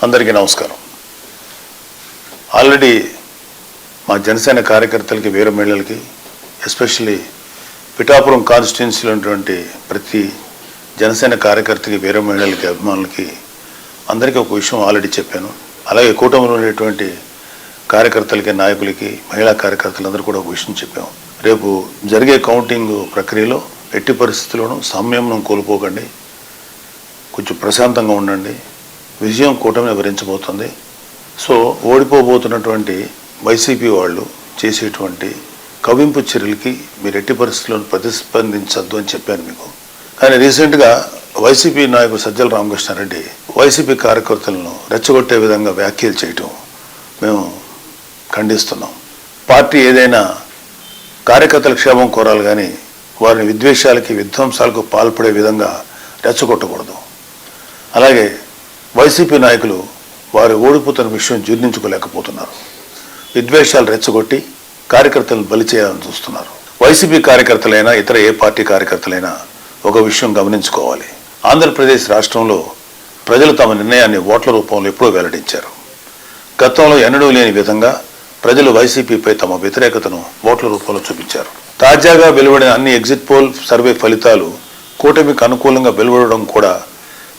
అందరికీ నమస్కారం. ఆల్రెడీ మా జనసేన కార్యకర్తలకి వీర మహిళలకి ఎస్పెషల్లీ పిఠాపురం కాన్స్టిట్యున్సీలో ఉన్నటువంటి ప్రతి జనసేన కార్యకర్తకి వీర మహిళలకి అభిమానులకి అందరికీ ఒక విషయం ఆల్రెడీ చెప్పాను. అలాగే కూటమిలో ఉండేటువంటి కార్యకర్తలకి నాయకులకి మహిళా కార్యకర్తలందరూ కూడా ఒక విషయం చెప్పాము. రేపు జరిగే కౌంటింగ్ ప్రక్రియలో ఎట్టి పరిస్థితుల్లోనూ సంయమనం కోల్పోకండి, కొంచెం ప్రశాంతంగా ఉండండి. విజయం కూటమిని వివరించబోతుంది. సో ఓడిపోబోతున్నటువంటి వైసీపీ వాళ్ళు చేసేటువంటి కవింపు చర్యలకి మీరు ఎట్టి పరిస్థితుల్లో ప్రతిస్పందించద్దు అని చెప్పాను మీకు. కానీ రీసెంట్గా వైసీపీ నాయకుడు సజ్జల రామకృష్ణారెడ్డి వైసీపీ కార్యకర్తలను రెచ్చగొట్టే విధంగా వ్యాఖ్యలు చేయటం మేము ఖండిస్తున్నాం. పార్టీ ఏదైనా కార్యకర్తల క్షేమం కోరాలి కానీ వారిని విద్వేషాలకి విధ్వంసాలకు పాల్పడే విధంగా రెచ్చగొట్టకూడదు. అలాగే వైసీపీ నాయకులు వారు ఓడిపోతున్న విషయం జీర్ణించుకోలేకపోతున్నారు. విద్వేషాలు రెచ్చగొట్టి కార్యకర్తలను బలి చేయాలని చూస్తున్నారు. వైసీపీ కార్యకర్తలైనా ఇతర ఏ పార్టీ కార్యకర్తలైనా ఒక విషయం గమనించుకోవాలి. ఆంధ్రప్రదేశ్ రాష్ట్రంలో ప్రజలు తమ నిర్ణయాన్ని ఓట్ల రూపంలో ఎప్పుడూ వెల్లడించారు. గతంలో ఎన్నడూ లేని విధంగా ప్రజలు వైసీపీపై తమ వ్యతిరేకతను ఓట్ల రూపంలో చూపించారు. తాజాగా వెలువడిన అన్ని ఎగ్జిట్ పోల్ సర్వే ఫలితాలు కూటమికి అనుకూలంగా వెలువడడం కూడా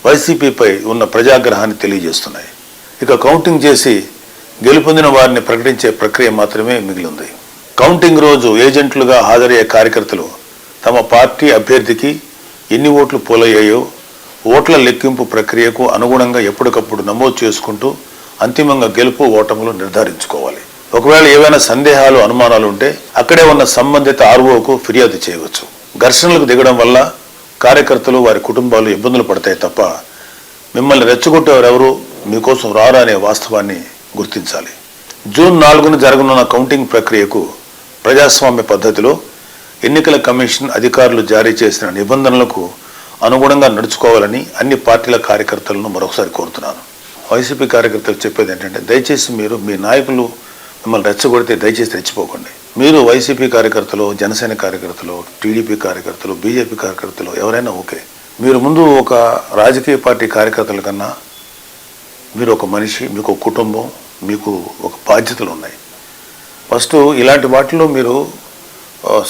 వైసీపీపై ఉన్న ప్రజాగ్రహాన్ని తెలియజేస్తున్నాయి. ఇక కౌంటింగ్ చేసి గెలుపొందిన వారిని ప్రకటించే ప్రక్రియ మాత్రమే మిగిలింది. కౌంటింగ్ రోజు ఏజెంట్లుగా హాజరయ్యే కార్యకర్తలు తమ పార్టీ అభ్యర్థికి ఎన్ని ఓట్లు పోలయ్యాయో ఓట్ల లెక్కింపు ప్రక్రియకు అనుగుణంగా ఎప్పటికప్పుడు నమోదు చేసుకుంటూ అంతిమంగా గెలుపు ఓటములు నిర్ధారించుకోవాలి. ఒకవేళ ఏవైనా సందేహాలు అనుమానాలు ఉంటే అక్కడే ఉన్న సంబంధిత ఆర్ఓకు ఫిర్యాదు చేయవచ్చు. ఘర్షణలకు దిగడం వల్ల కార్యకర్తలు వారి కుటుంబాలు ఇబ్బందులు పడతాయి తప్ప మిమ్మల్ని రెచ్చగొట్టేవారెవరూ మీకోసం రారా అనే వాస్తవాన్ని గుర్తించాలి. జూన్ 4న జరగనున్న కౌంటింగ్ ప్రక్రియకు ప్రజాస్వామ్య పద్ధతిలో ఎన్నికల కమిషన్ అధికారులు జారీ చేసిన నిబంధనలకు అనుగుణంగా నడుచుకోవాలని అన్ని పార్టీల కార్యకర్తలను మరొకసారి కోరుతున్నాను. వైసీపీ కార్యకర్తలు చెప్పేది ఏంటంటే దయచేసి మీరు మీ నాయకులు మిమ్మల్ని రెచ్చగొడితే దయచేసి రెచ్చిపోకండి. మీరు వైసీపీ కార్యకర్తలు, జనసేన కార్యకర్తలు, టీడీపీ కార్యకర్తలు, బీజేపీ కార్యకర్తలు ఎవరైనా ఓకే. మీరు ముందు ఒక రాజకీయ పార్టీ కార్యకర్తల కన్నా మీరు ఒక మనిషి, మీకు ఒక కుటుంబం, మీకు ఒక బాధ్యతలు ఉన్నాయి. ఫస్ట్ ఇలాంటి వాటిలో మీరు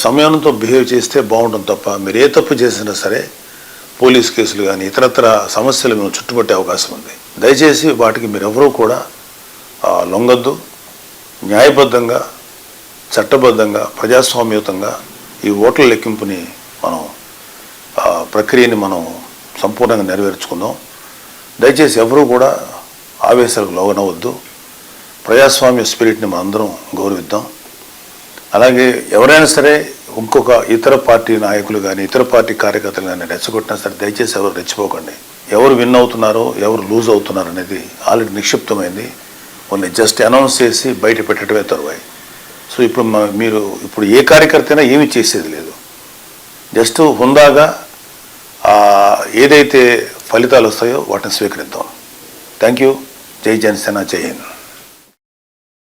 సంయమనంతో బిహేవ్ చేస్తే బాగుంటుంది తప్ప మీరు ఏ తప్పు చేసినా సరే పోలీస్ కేసులు కానీ ఇతరత్ర సమస్యలు మేము చుట్టుపట్టే అవకాశం ఉంది. దయచేసి వాటికి మీరెవరూ కూడా లొంగద్దు. న్యాయబద్ధంగా, చట్టబద్ధంగా, ప్రజాస్వామ్యయుతంగా ఈ ఓట్ల లెక్కింపుని ప్రక్రియని మనం సంపూర్ణంగా నెరవేర్చుకుందాం. దయచేసి ఎవరూ కూడా ఆవేశాలకు లోనవద్దు. ప్రజాస్వామ్య స్పిరిట్ని మనం అందరం గౌరవిద్దాం. అలాగే ఎవరైనా సరే ఇంకొక ఇతర పార్టీ నాయకులు కానీ ఇతర పార్టీ కార్యకర్తలు కానీ రెచ్చగొట్టినా సరే దయచేసి ఎవరు రెచ్చిపోకండి. ఎవరు విన్ అవుతున్నారో ఎవరు లూజ్ అవుతున్నారు అనేది ఆల్రెడీ నిక్షిప్తమైంది. వాళ్ళని జస్ట్ అనౌన్స్ చేసి బయట పెట్టడమే తరువాయి. సో మీరు ఇప్పుడు ఏ కార్యకర్త అయినా ఏమీ చేసేది లేదు. జస్ట్ హుందాగా ఏదైతే ఫలితాలు వస్తాయో వాటిని స్వీకరిద్దాం. Thank you. జై జనసేన, జై హింద్.